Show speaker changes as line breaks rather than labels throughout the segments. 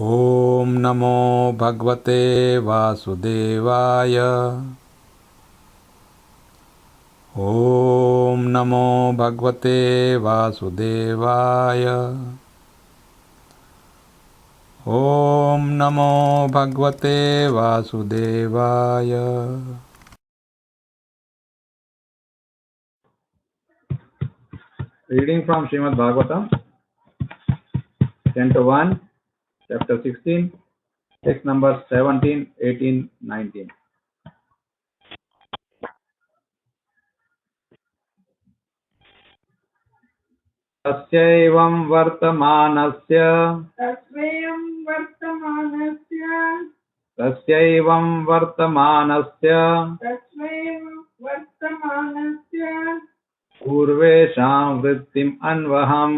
ॐ नमो भगवते वासुदेवाय। ॐ नमो भगवते वासुदेवाय। ॐ नमो भगवते वासुदेवाय।
Reading from Srimad Bhagavatam, Canto 1, Chapter 16, text numbers 17, 18, 19. तस्यैवं वर्तमानस्य पूर्वेषां वृत्तिम् अन्वहम्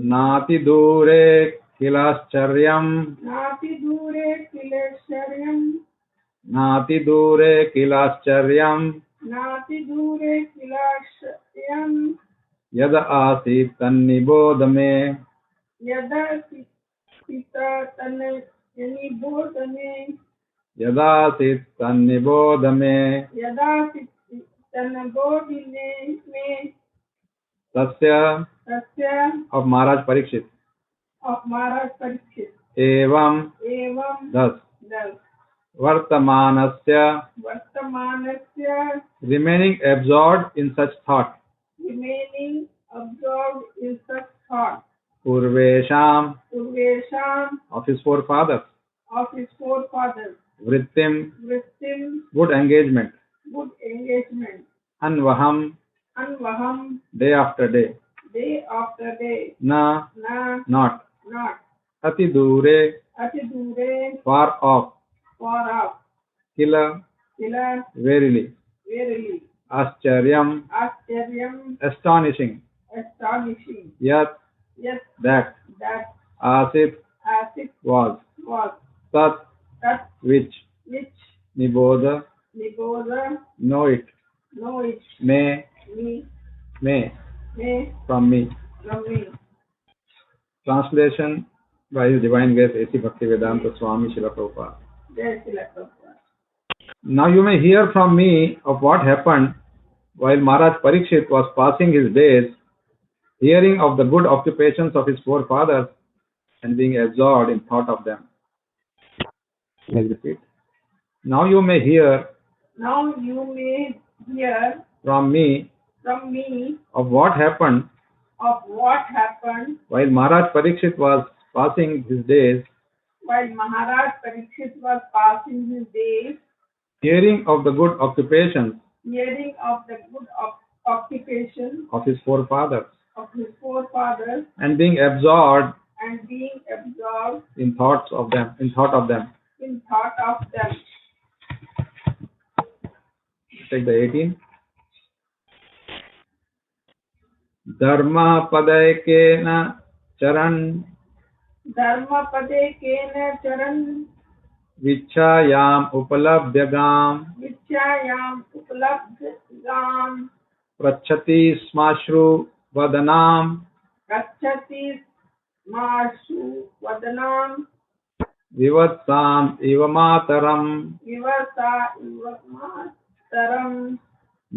नातिदूरे किलाश्चर्यम् यद आसीत् तन्निबोध मे तस्य of Maharaj Parikshit एवं thus वर्तमानस्य remaining absorbed in such thought पूर्वेषां of his forefathers वृत्तिम good engagement अन्वहम day after day na not ati dure far off kila verily ascharya astonishing yat that asit was tat which nibodha know it may from me. Translation by His Divine Grace A.C. Bhaktivedanta Swami Srila Prabhupada. Now you may hear from me of what happened while Maharaj Parikshit was passing his days, hearing of the good occupations of his forefathers and being absorbed in thought of them. Let's repeat. Now you may hear from me of what happened while Maharaj Parikshit was passing his days, hearing of the good occupations of his forefathers and being absorbed in thought of them. Take the 18. Dharma padekena charan vichayam upalabhyagam prachati smashru vadanam vivatsam ivamataram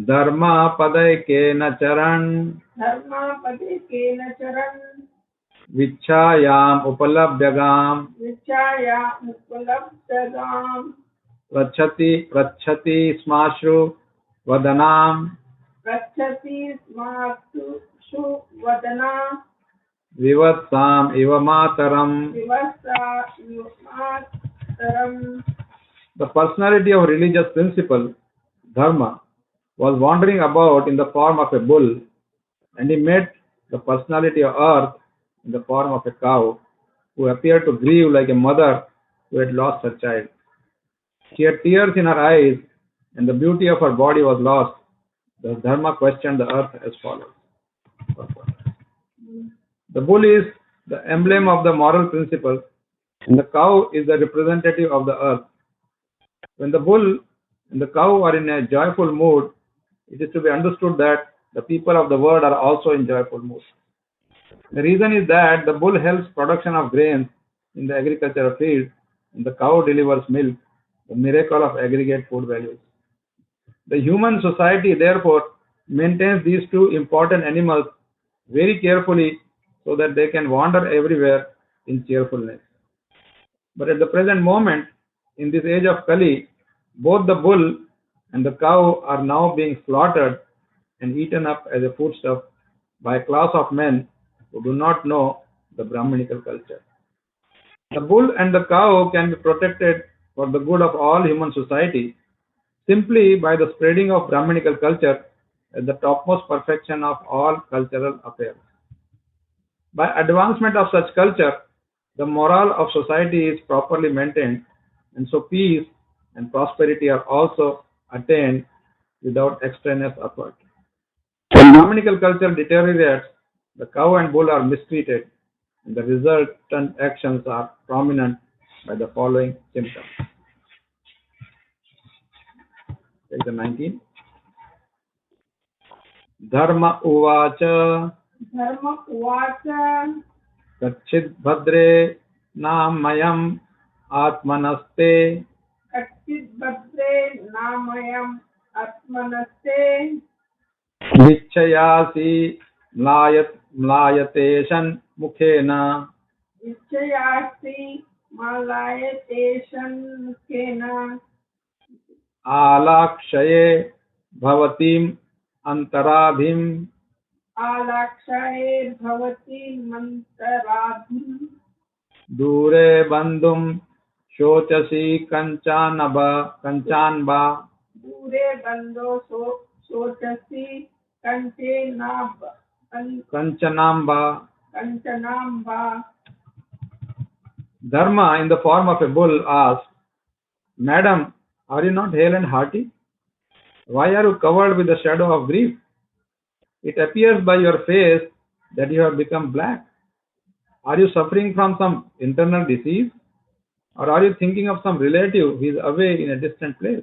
dharma padekena charan vichayam upalabhyagam prachati smashru vadanam vivatsam ivamataram. The personality of religious principle, Dharma, was wandering about in the form of a bull, and he met the personality of Earth in the form of a cow, who appeared to grieve like a mother who had lost her child. She had tears in her eyes, and the beauty of her body was lost. The Dharma questioned the earth as follows. The bull is the emblem of the moral principle and the cow is the representative of the earth. When the bull and the cow are in a joyful mood, it is to be understood that the people of the world are also in joyful mood. The reason is that the bull helps production of grains in the agricultural field and the cow delivers milk, the miracle of aggregate food values. The human society therefore maintains these two important animals very carefully so that they can wander everywhere in cheerfulness. But at the present moment, in this age of Kali, both the bull and the cow are now being slaughtered and eaten up as a foodstuff by a class of men who do not know the Brahminical culture. The bull and the cow can be protected for the good of all human society simply by the spreading of Brahminical culture as the topmost perfection of all cultural affairs. By advancement of such culture, the morale of society is properly maintained, and so peace and prosperity are also attained without extraneous effort. When Brahminical culture deteriorates, the cow and bull are mistreated, and the resultant actions are prominent by the following symptoms. Page 19. Dharma uvacha
धर्म उवाच
कच्चिद् भद्रे नामयम् आत्मनस्ते
कच्चित् भद्रे नामयम् आत्मनस्ते
निश्चयासि म्लायते मुखेन
निश्चयास्ति मलायते सन्मुखेन
आलाक्षये भवतीम् अन्तराभिम्
आलाक्षये भवति मन्तराधिम्
दूरे बन्धुं शोचसि कञ्चान्बा
दूरे बन्धो शोचसि
कंचनाम्बा.
कंचनाम्बा.
Dharma, in the form of a bull, asked, Madam, are you not hale and hearty? Why are you covered with the shadow of grief? It appears by your face that you have become black. Are you suffering from some internal disease? Or are you thinking of some relative who is away in a distant place?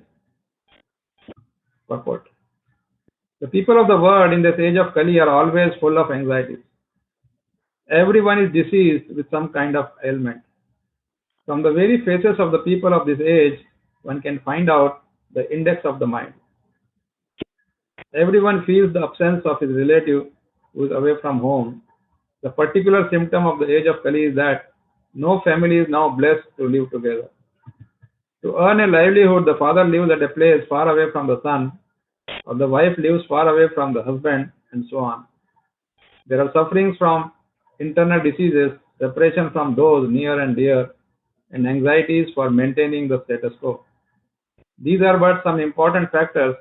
Purport. The people of the world in this age of Kali are always full of anxieties. Everyone is diseased with some kind of ailment. From the very faces of the people of this age, one can find out the index of the mind. Everyone feels the absence of his relative who is away from home. The particular symptom of the age of Kali is that no family is now blessed to live together. To earn a livelihood, the father lives at a place far away from the son, or the wife lives far away from the husband, and so on. There are sufferings from internal diseases, separation from those near and dear, and anxieties for maintaining the status quo. These are but some important factors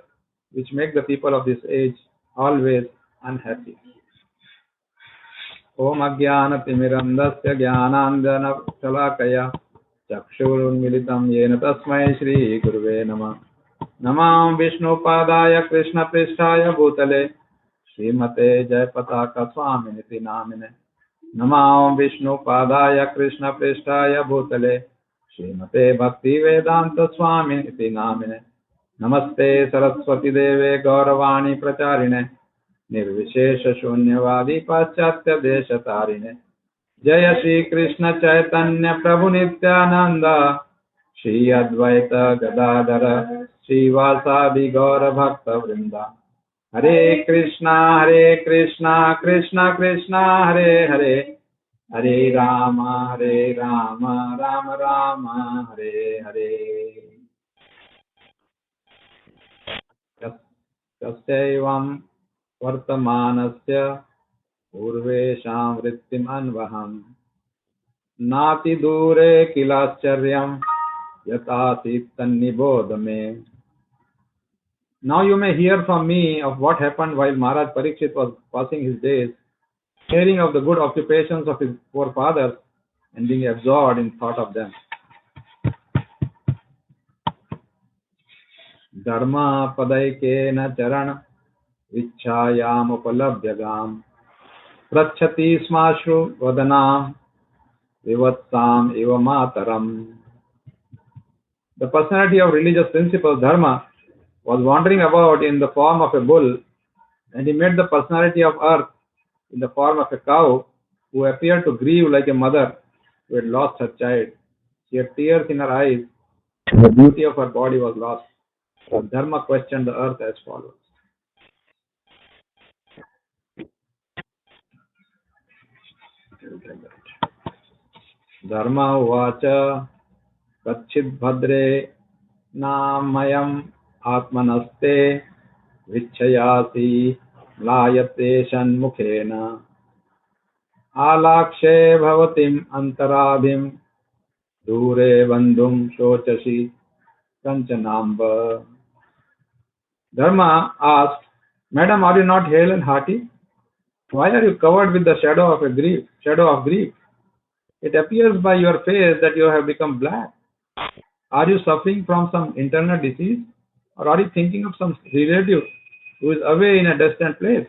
which make the people of this age always unhappy. Om Ajnanatimirandasya Jnananjana Chakshurunmilitam Yena Tasmai Shri Guruve Namah. Namam Vishnu Padaya Krishna Pristhaya Bhutale Srimate Jayapataka Swaminiti Namine. Namam Vishnu Padaya Krishna Pristhaya Bhutale Srimate Bhakti Vedanta Swaminiti Namine. Namaste Saraswati Deve Gauravani Pracharine Nirvishesha Shunyavadi Paschatya Deshatarine. Jaya Shri Krishna Chaitanya Prabhu Nityananda Shri Advaita Gadadhara Shri Vasadi Gaura Bhakta Vrinda. Hare Krishna Krishna Krishna Hare Hare Hare Rama Rama Rama Hare Hare. Tasyavam Vartamanasya Urvesham Vrittim Anvaham Nati Dure Kilascharyam Yatasi Tannibodame. Now you may hear from me of what happened while Maharaj Parikshit was passing his days, hearing of the good occupations of his forefathers and being absorbed in thought of them. Dharma Padaikena Charan Vichayam Upalabhyagam Prachati Smashru Vadanam vivatsam eva mataram. The personality of religious principle, Dharma, was wandering about in the form of a bull, and he met the personality of earth in the form of a cow who appeared to grieve like a mother who had lost her child. She had tears in her eyes, and the beauty of her body was lost. So Dharma questioned the earth as follows. Dharma uvacha kachchid bhadre namayam atmanaste vichayasi layate shanmukhena alakshe bhavatim antaradhim dure bandhum shochashi kanchanamba. Dharma asked, Madam, are you not hale and hearty? Why are you covered with the shadow of grief? It appears by your face that you have become black. Are you suffering from some internal disease? Or are you thinking of some relative who is away in a distant place?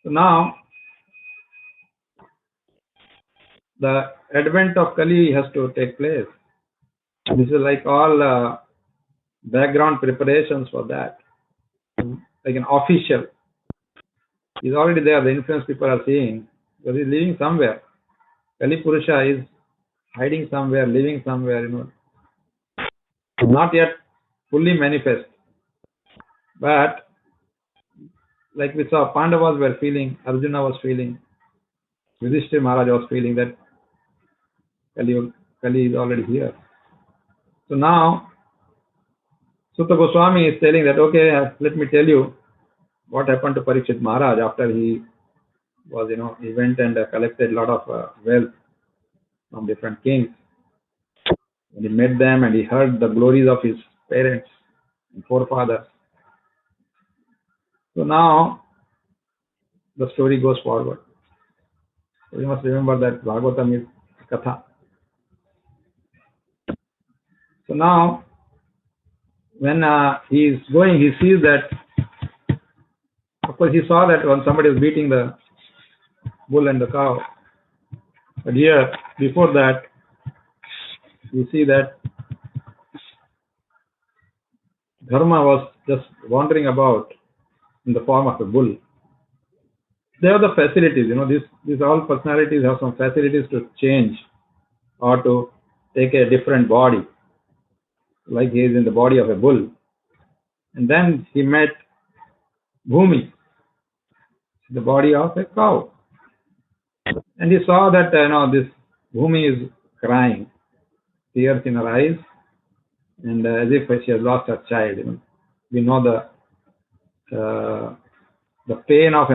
So now, the advent of Kali has to take place. This is like all background preparations for that. Like an official. He's already there, the influence people are seeing. Because he's living somewhere. Kali Purusha is hiding somewhere, living somewhere, not yet fully manifest. But like we saw, Pandavas were feeling, Arjuna was feeling, Yudhishthira Maharaj was feeling that Kali is already here. So now, Sutta Goswami is telling that, okay, let me tell you what happened to Parikshit Maharaj after he was, he went and collected a lot of wealth from different kings. And he met them and he heard the glories of his parents and forefathers. So now, the story goes forward. So you must remember that Bhagavatam is Katha. So now, when he is going, he sees that, of course he saw that when somebody is beating the bull and the cow. But here, before that, you see that Dharma was just wandering about in the form of a bull. They have the facilities, these all personalities have some facilities to change or to take a different body, like he is in the body of a bull. And then he met Bhumi, the body of a cow. And he saw that, this Bhumi is crying, tears in her eyes, and as if she has lost her child. We know the pain of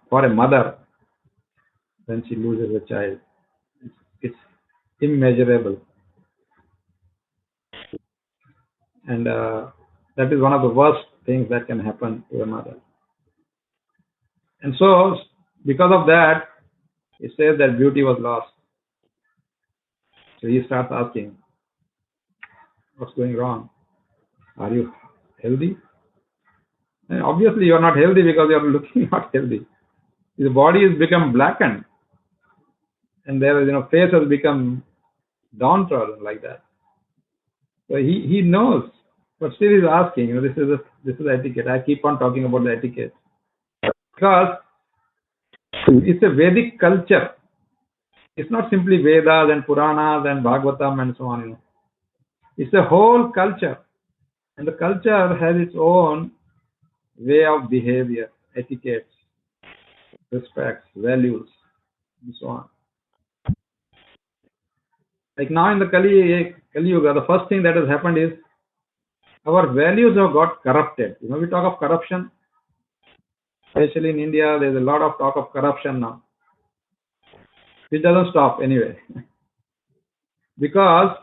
for a mother when she loses a child. It's immeasurable. And that is one of the worst things that can happen to a mother. And so, because of that, it says that beauty was lost. So he starts asking, what's going wrong? Are you healthy? And obviously you are not healthy because you are looking not healthy. The body has become blackened. And there is, face has become downtrodden like that. So he knows, but still he's asking, this is the etiquette. I keep on talking about the etiquette. Because it's a Vedic culture. It's not simply Vedas and Puranas and Bhagavatam and so on. It's a whole culture. And the culture has its own way of behavior, etiquettes, respects, values, and so on. Like now in the Kali Yuga, the first thing that has happened is our values have got corrupted. We talk of corruption, especially in India, there's a lot of talk of corruption now. Which doesn't stop anyway. Because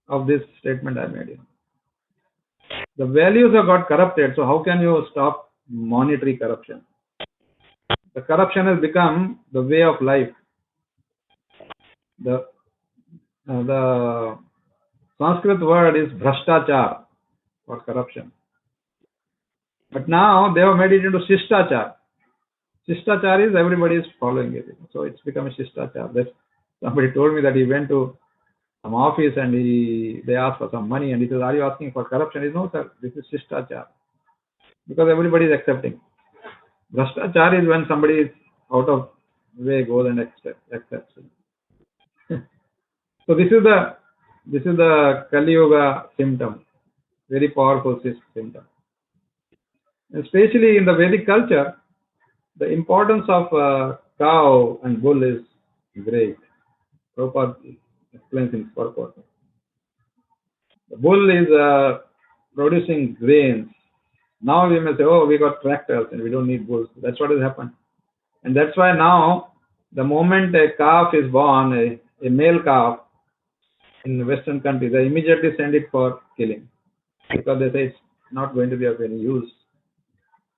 of this statement I made. The values have got corrupted, so how can you stop monetary corruption? The corruption has become the way of life. The Sanskrit word is bhrashtachar for corruption. But now they have made it into shishtachar. Shishtachar is everybody is following it. So it's become a Shishtachar. That somebody told me that he went to some office and they asked for some money and he says, "Are you asking for corruption?" He says, "No, sir, this is Shishtachar." Because everybody is accepting. Bhrashtachar is when somebody is out of way, goes and accepts. So this is the Kali Yuga symptom, very powerful symptom. And especially in the Vedic culture, the importance of cow and bull is great. Prabhupada explains in purport. The bull is producing grains. Now we may say, oh, we got tractors and we don't need bulls. That's what has happened. And that's why now, the moment a calf is born, a male calf in Western countries, they immediately send it for killing because they say it's not going to be of any use.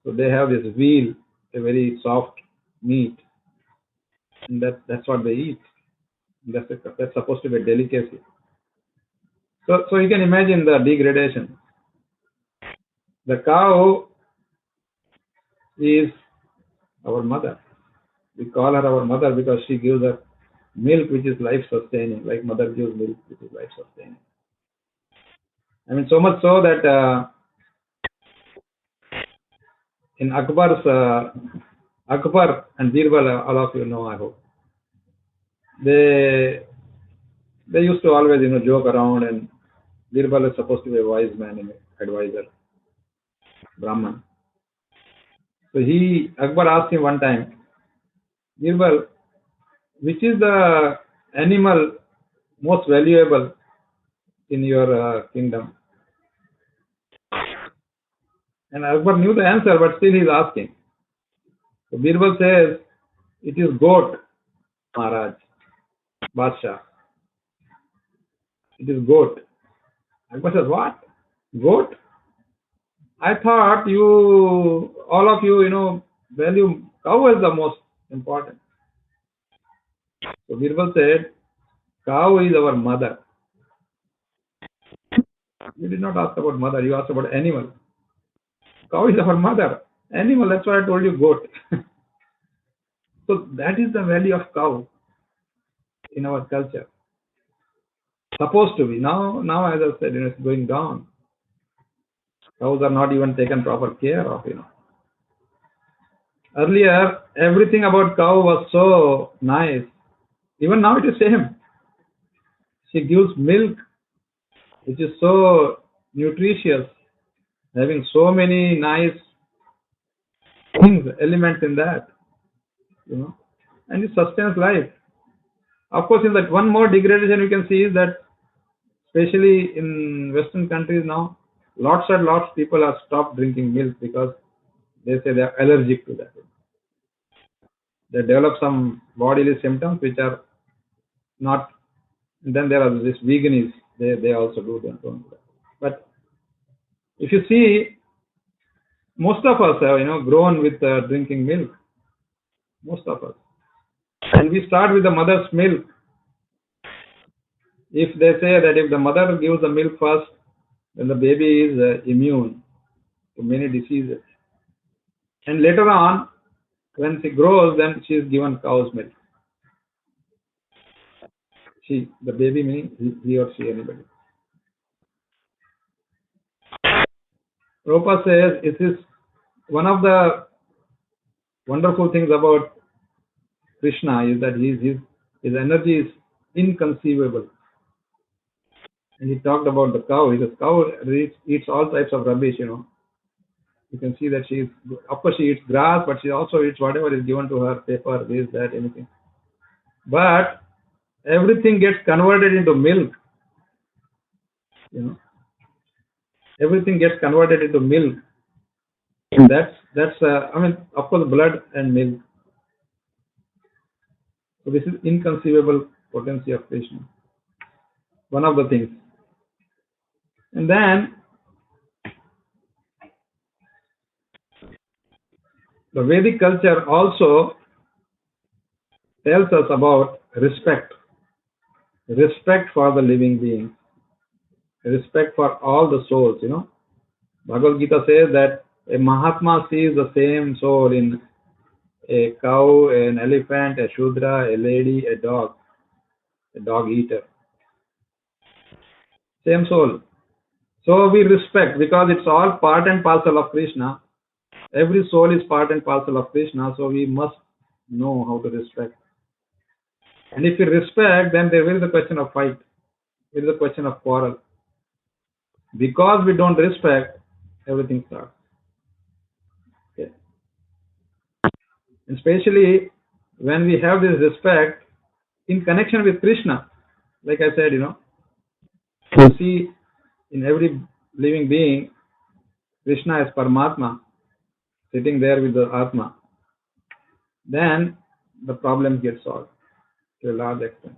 So they have this veal, a very soft meat, and that's what they eat. That's supposed to be a delicacy. So you can imagine the degradation. The cow is our mother. We call her our mother because she gives us milk which is life sustaining, like mother gives milk which is life sustaining. I mean, so much so that in Akbar's Akbar and Birbal, all of you know, I hope, they used to always joke around, and Birbal is supposed to be a wise man and advisor, Brahman. So Akbar asked him one time, Birbal, which is the animal most valuable in your kingdom? And Akbar knew the answer, but still he's asking. So Birbal says, it is goat, Maharaj, Badshah. It is goat. Akbar says, what? Goat? I thought all of you, value cow as the most important. So Birbal said, cow is our mother. You did not ask about mother, you asked about animal. Cow is our mother. Animal, that's why I told you goat. So that is the value of cow in our culture. Supposed to be. Now as I said, it's going down. Cows are not even taken proper care of, Earlier, everything about cow was so nice. Even now it is same. She gives milk, which is so nutritious, having so many nice things, elements in that, and it sustains life. Of course, in that one more degradation you can see is that, especially in Western countries now, lots and lots of people have stopped drinking milk because they say they are allergic to that. They develop some bodily symptoms which are not. And then there are this veganism. They also do that. But if you see, most of us have grown with drinking milk. Most of us, and we start with the mother's milk. If they say that if the mother gives the milk first, then the baby is immune to many diseases. And later on, when she grows, then she is given cow's milk. The baby meaning he or she, anybody. Prabhupada says it is one of the wonderful things about Krishna is that his energy is inconceivable. And he talked about the cow. He says cow eats all types of rubbish, You can see that of course she eats grass, but she also eats whatever is given to her, paper, this, that, anything. But everything gets converted into milk. Everything gets converted into milk. That's of course, blood and milk. So this is inconceivable potency of Krishna. One of the things. And then the Vedic culture also tells us about respect for the living beings, respect for all the souls. Bhagavad Gita says that a Mahatma sees the same soul in a cow, an elephant, a Shudra, a lady, a dog eater. Same soul. So we respect because it's all part and parcel of Krishna. Every soul is part and parcel of Krishna, so we must know how to respect. And if we respect, then there is a question of fight. There is a question of quarrel. Because we don't respect, everything starts. Okay. And especially when we have this respect in connection with Krishna, like I said, you see in every living being, Krishna is Paramatma, sitting there with the Atma. Then the problem gets solved to a large extent.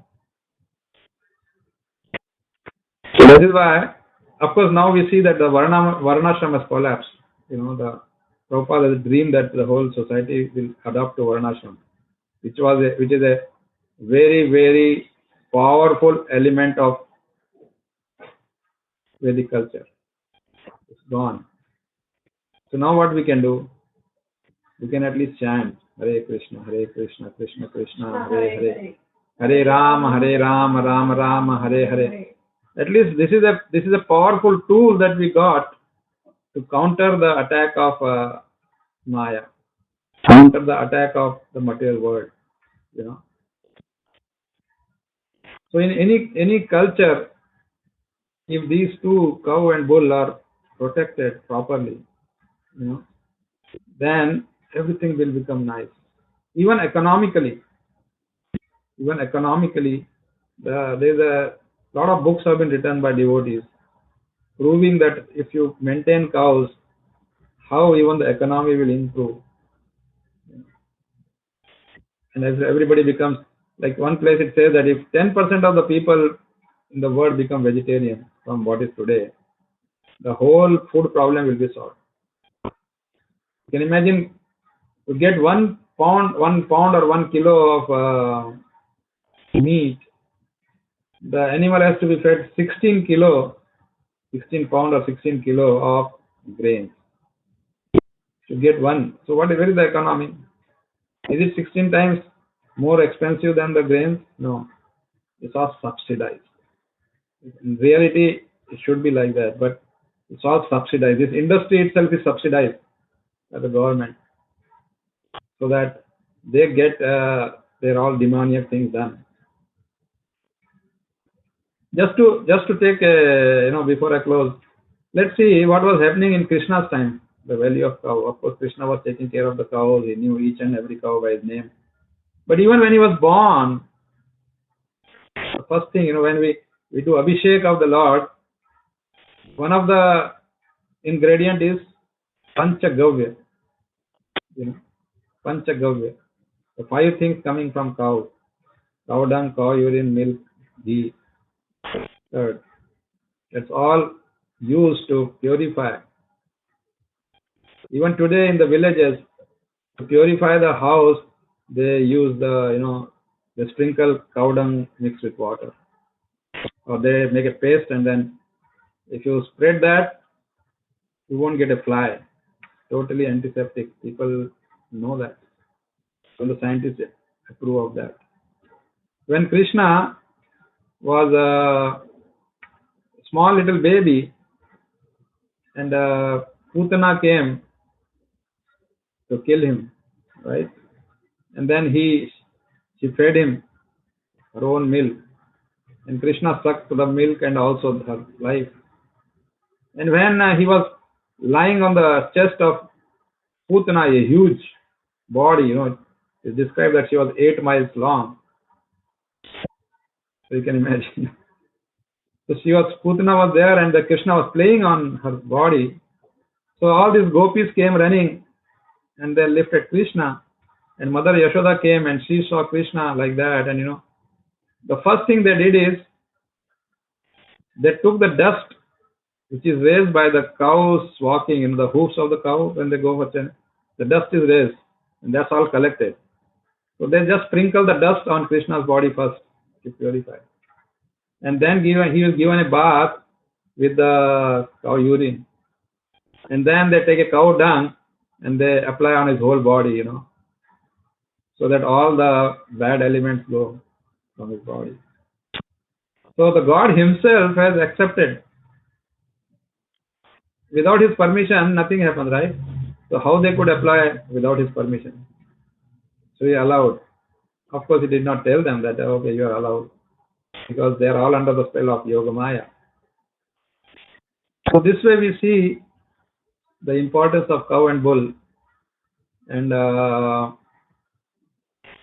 So that is why, of course, now we see that the Varnashram has collapsed. The Prabhupada has dreamed that the whole society will adopt to Varnashram, which is a very, very powerful element of Vedic culture. It's gone. So now what we can do? We can at least chant Hare Krishna, Krishna Krishna, Hare Hare, Hare Rama, Rama Rama, Hare Hare. At least this is a powerful tool that we got to counter the attack of Maya, counter the attack of the material world. So in any culture, if these two, cow and bull, are protected properly, then everything will become nice. Even economically, there's a lot of books have been written by devotees proving that if you maintain cows, how even the economy will improve. And as everybody becomes, like one place it says that if 10% of the people in the world become vegetarian from what is today, the whole food problem will be solved. You can imagine to get 1 pound or 1 kilo of meat, the animal has to be fed 16 pound or 16 kilo of grains to get one. So where is the economy? Is it 16 times more expensive than the grains? No. It's all subsidized. In reality, it should be like that, but it's all subsidized. This industry itself is subsidized by the government so that they get their all demoniac things done. Just to take before I close, let's see what was happening in Krishna's time, the Valley of Cow. Of course, Krishna was taking care of the cows. He knew each and every cow by his name. But even when he was born, the first thing, when we do Abhishek of the Lord, one of the ingredient is Panchagavya. Panchagavya. The 5 things coming from cow. Cow dung, cow urine, milk, ghee. Third. That's all used to purify. Even today in the villages, to purify the house, they use they sprinkle cow dung mixed with water. Or they make a paste, and then if you spread that, you won't get a fly. Totally antiseptic. People know that. So the scientists approve of that. When Krishna was a small little baby, and Putana came to kill him, right? And then she fed him her own milk, and Krishna sucked the milk and also her life. And when he was lying on the chest of Putana, a huge body, it's described that she was 8 miles long. So you can imagine. So Putana was there, and the Krishna was playing on her body. So all these gopis came running, and they lifted Krishna. And Mother Yashoda came, and she saw Krishna like that. And the first thing they did is they took the dust which is raised by the cows walking in the hoofs of the cow when they go for chant. The dust is raised, and that's all collected. So they just sprinkle the dust on Krishna's body first to purify. And then he was given a bath with the cow urine. And then they take a cow dung and they apply on his whole body, so that all the bad elements go from his body. So the God himself has accepted. Without his permission, nothing happens, right? So how they could apply without his permission? So he allowed. Of course, he did not tell them that, okay, you are allowed, because they are all under the spell of Yoga Maya. So this way we see the importance of cow and bull, and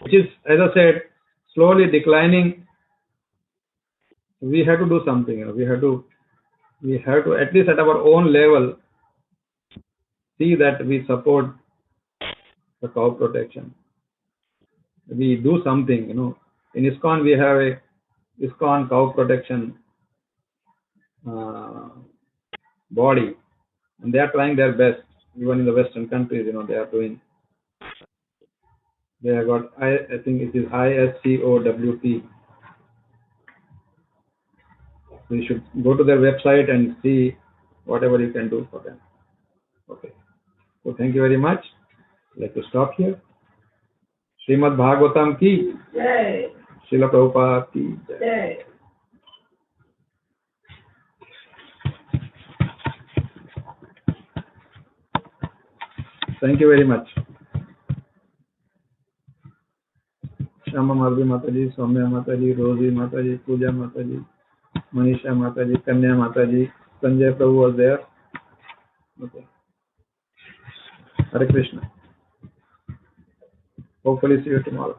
which is, as I said, slowly declining. We have to do something. We have to at least at our own level see that we support the cow protection. We do something. In ISKCON we have a ISKCON cow protection body, and they are trying their best. Even in the Western countries, they are doing. They have got, I think it is ISCOWT. So you should go to their website and see whatever you can do for them. Okay. So thank you very much. I'd like to stop here. Srimad Bhagavatam ki
Jai.
Srila Prabhupada ki jai.
Jai.
Thank you very much. Shama Madhvi Mataji, Soumya Mataji, Rosie Mataji, Pooja Mataji, Manisha Mataji, Kanya Mataji, Sanjay Prabhu was there. Okay. Hare Krishna. Hopefully see you tomorrow.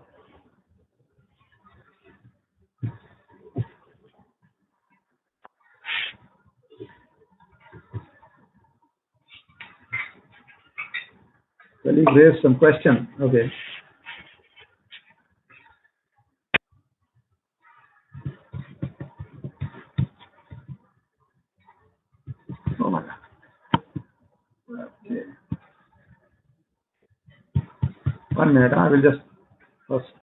Colleague raised some question. Okay. Oh my God. Okay. 1 minute. I will just first